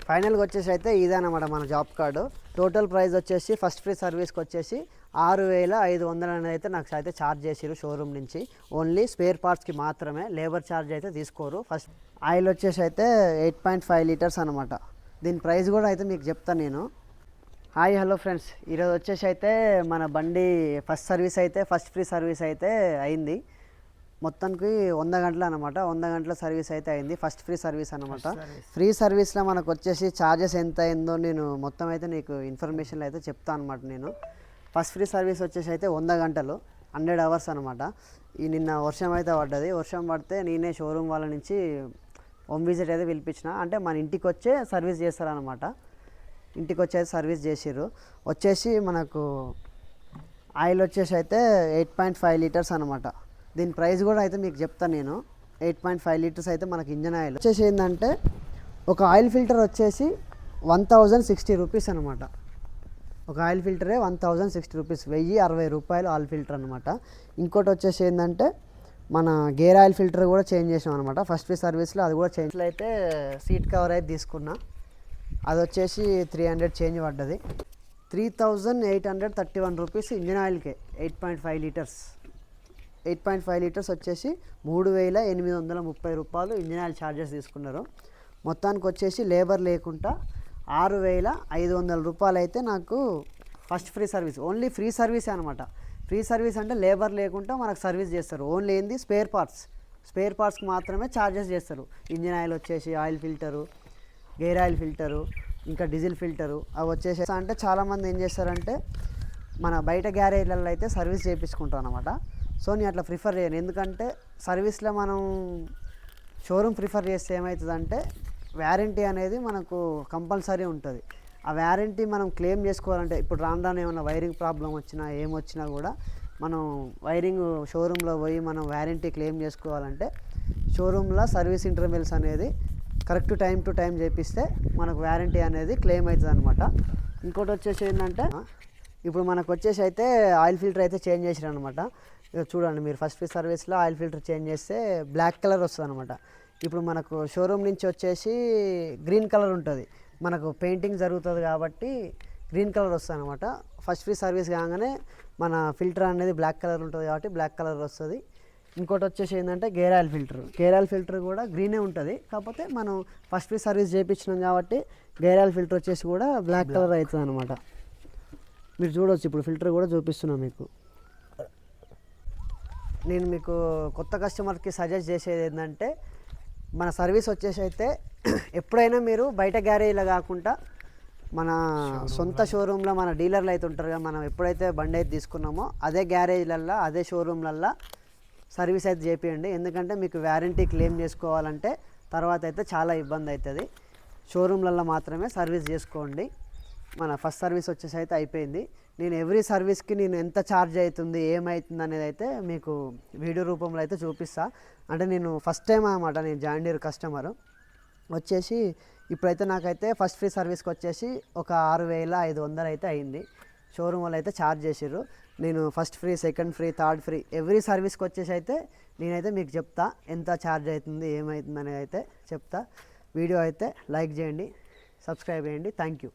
ఫైనల్గా వచ్చేసి అయితే ఇదన్నమాట మన జాబ్ కార్డు. టోటల్ ప్రైస్ వచ్చేసి ఫస్ట్ ఫ్రీ సర్వీస్కి వచ్చేసి 6500 అనేది అయితే నాకు అయితే ఛార్జ్ చేసిరు షోరూమ్ నుంచి. ఓన్లీ స్పేర్ పార్ట్స్కి మాత్రమే, లేబర్ ఛార్జ్ అయితే తీసుకోరు. ఫస్ట్ ఆయిల్ వచ్చేసి అయితే 8.5 లీటర్స్ అనమాట. దీని ప్రైస్ కూడా అయితే మీకు చెప్తాను నేను. హాయ్ హలో ఫ్రెండ్స్, ఈరోజు వచ్చేసి అయితే మన బండి ఫస్ట్ ఫ్రీ సర్వీస్ అయితే అయింది. మొత్తానికి 100 గంటలు అనమాట. 100 గంటల సర్వీస్ అయితే అయింది, ఫస్ట్ ఫ్రీ సర్వీస్ అనమాట. ఫ్రీ సర్వీస్లో మనకు వచ్చేసి ఛార్జెస్ ఎంత అయిందో నేను మొత్తం అయితే నీకు ఇన్ఫర్మేషన్లో అయితే చెప్తాను అనమాట. నేను ఫస్ట్ ఫ్రీ సర్వీస్ వచ్చేసి అయితే 100 గంటలు 100 అవర్స్ అనమాట. ఈ నిన్న వర్షం అయితే పడ్డది. వర్షం పడితే నేనే షోరూమ్ వాళ్ళ నుంచి హోమ్ విజిట్ అయితే పిలిపించిన. అంటే మన ఇంటికి వచ్చే సర్వీస్ చేస్తారనమాట. ఇంటికి వచ్చేది సర్వీస్ చేసిర్రు. వచ్చేసి మనకు ఆయిల్ వచ్చేసి అయితే 8.5 లీటర్స్ అనమాట. దీని ప్రైస్ కూడా అయితే మీకు చెప్తాను నేను. 8.5 లీటర్స్ అయితే మనకి ఇంజన్ ఆయిల్ వచ్చేసి ఏంటంటే ఒక ఆయిల్ ఫిల్టర్ వచ్చేసి 1060 రూపీస్ అనమాట. ఒక ఆయిల్ ఫిల్టరే 1060 రూపీస్, 1060 రూపాయలు ఆయిల్ ఫిల్టర్ అనమాట. ఇంకోటి వచ్చేసి ఏంటంటే మన గేర్ ఆయిల్ ఫిల్టర్ కూడా చేంజ్ చేసాం అనమాట ఫస్ట్ ఫ్రీ సర్వీస్లో. అది కూడా చేంజ్ అయితే సీట్ కవర్ అయితే తీసుకున్నా. అది వచ్చేసి 300 చేంజ్ పడ్డది. 3831 రూపీస్ ఇంజన్ ఆయిల్కే 8.5 లీటర్స్. 8.5 లీటర్స్ వచ్చేసి 3830 రూపాయలు ఇంజన్ ఆయిల్ ఛార్జెస్ తీసుకున్నారు. మొత్తానికి వచ్చేసి లేబర్ లేకుండా 6500 రూపాయలు అయితే నాకు first free service. Only free సర్వీసే అనమాట. ఫ్రీ సర్వీస్ అంటే లేబర్ లేకుండా మనకు సర్వీస్ చేస్తారు. ఓన్లీ ఏంది స్పేర్ పార్ట్స్కి మాత్రమే ఛార్జెస్ చేస్తారు. ఇంజన్ ఆయిల్ వచ్చేసి oil filter, gear oil filter, ఇంకా డీజిల్ ఫిల్టరు అవి వచ్చేసి. అంటే చాలామంది ఏం చేస్తారంటే మన బయట గ్యారేజ్లలో అయితే సర్వీస్ చేయించుకుంటాం అనమాట. సో నేను అట్లా ప్రిఫర్ చేయను. ఎందుకంటే సర్వీస్లో మనం షోరూమ్ ప్రిఫర్ చేస్తే ఏమవుతుందంటే వ్యారంటీ అనేది మనకు కంపల్సరీ ఉంటుంది. ఆ వ్యారంటీ మనం క్లెయిమ్ చేసుకోవాలంటే ఇప్పుడు రాను ఏమైనా వైరింగ్ ప్రాబ్లం వచ్చినా ఏమొచ్చినా కూడా మనం వైరింగ్ షోరూంలో పోయి మనం వ్యారంటీ క్లెయిమ్ చేసుకోవాలంటే షోరూంలో సర్వీస్ ఇంటర్వెల్స్ అనేది కరెక్ట్ టైం టు టైం చేపిస్తే మనకు వ్యారంటీ అనేది క్లెయిమ్ అవుతుంది అనమాట. ఇంకోటి వచ్చేసి ఏంటంటే ఇప్పుడు మనకు వచ్చేసి అయితే ఆయిల్ ఫిల్టర్ అయితే చేంజ్ చేసారు అనమాట. చూడండి మీరు ఫస్ట్ ఫ్రీ సర్వీస్లో ఆయిల్ ఫిల్టర్ చేంజ్ చేస్తే బ్లాక్ కలర్ వస్తుంది అనమాట. ఇప్పుడు మనకు షోరూమ్ నుంచి వచ్చేసి గ్రీన్ కలర్ ఉంటుంది. మనకు పెయింటింగ్ జరుగుతుంది కాబట్టి గ్రీన్ కలర్ వస్తుంది అనమాట. ఫస్ట్ ఫ్రీ సర్వీస్ కాగానే మన ఫిల్టర్ అనేది బ్లాక్ కలర్ ఉంటుంది కాబట్టి బ్లాక్ కలర్ వస్తుంది. ఇంకోటి వచ్చేసి ఏంటంటే గేర్ ఆయిల్ ఫిల్టర్ కూడా గ్రీనే ఉంటుంది. కాకపోతే మనం ఫస్ట్ ఫ్రీ సర్వీస్ చేయించినాం కాబట్టి గేర్ ఆయిల్ ఫిల్టర్ వచ్చేసి కూడా బ్లాక్ కలర్ అవుతుంది అనమాట. మీరు చూడవచ్చు, ఇప్పుడు ఫిల్టర్ కూడా చూపిస్తున్నాను మీకు. నేను మీకు కొత్త కస్టమర్కి సజెస్ట్ చేసేది ఏంటంటే మన సర్వీస్ వచ్చేసి అయితే ఎప్పుడైనా మీరు బయట గ్యారేజ్లో కాకుండా మన సొంత షోరూంలో మన డీలర్లు అయితే ఉంటారు కదా, మనం ఎప్పుడైతే బండి అయితే తీసుకున్నామో అదే గ్యారేజ్లల్లో అదే షోరూంలల్లో సర్వీస్ అయితే చేపియండి. ఎందుకంటే మీకు వ్యారంటీ క్లెయిమ్ చేసుకోవాలంటే తర్వాత అయితే చాలా ఇబ్బంది అవుతుంది. షోరూంలలో మాత్రమే సర్వీస్ చేసుకోండి. మన ఫస్ట్ సర్వీస్ వచ్చేసి అయితే అయిపోయింది. నేను ఎవ్రీ సర్వీస్కి నేను ఎంత ఛార్జ్ అవుతుంది ఏమవుతుంది అనేది అయితే మీకు వీడియో రూపంలో అయితే చూపిస్తా. అంటే నేను ఫస్ట్ టైం అన్నమాట నేను జాయిన్ డీర్ కస్టమర్ వచ్చేసి. ఇప్పుడైతే నాకైతే ఫస్ట్ ఫ్రీ సర్వీస్కి వచ్చేసి ఒక 6500 అయితే అయింది. షోరూమ్ వాళ్ళు అయితే ఛార్జ్ చేసిర్రు. నేను first free, second free, third free every సర్వీస్కి వచ్చేసి అయితే నేనైతే మీకు చెప్తా ఎంత ఛార్జ్ అవుతుంది ఏమవుతుంది అనేది అయితే చెప్తా. వీడియో అయితే లైక్ చేయండి, సబ్స్క్రైబ్ చేయండి. Thank you.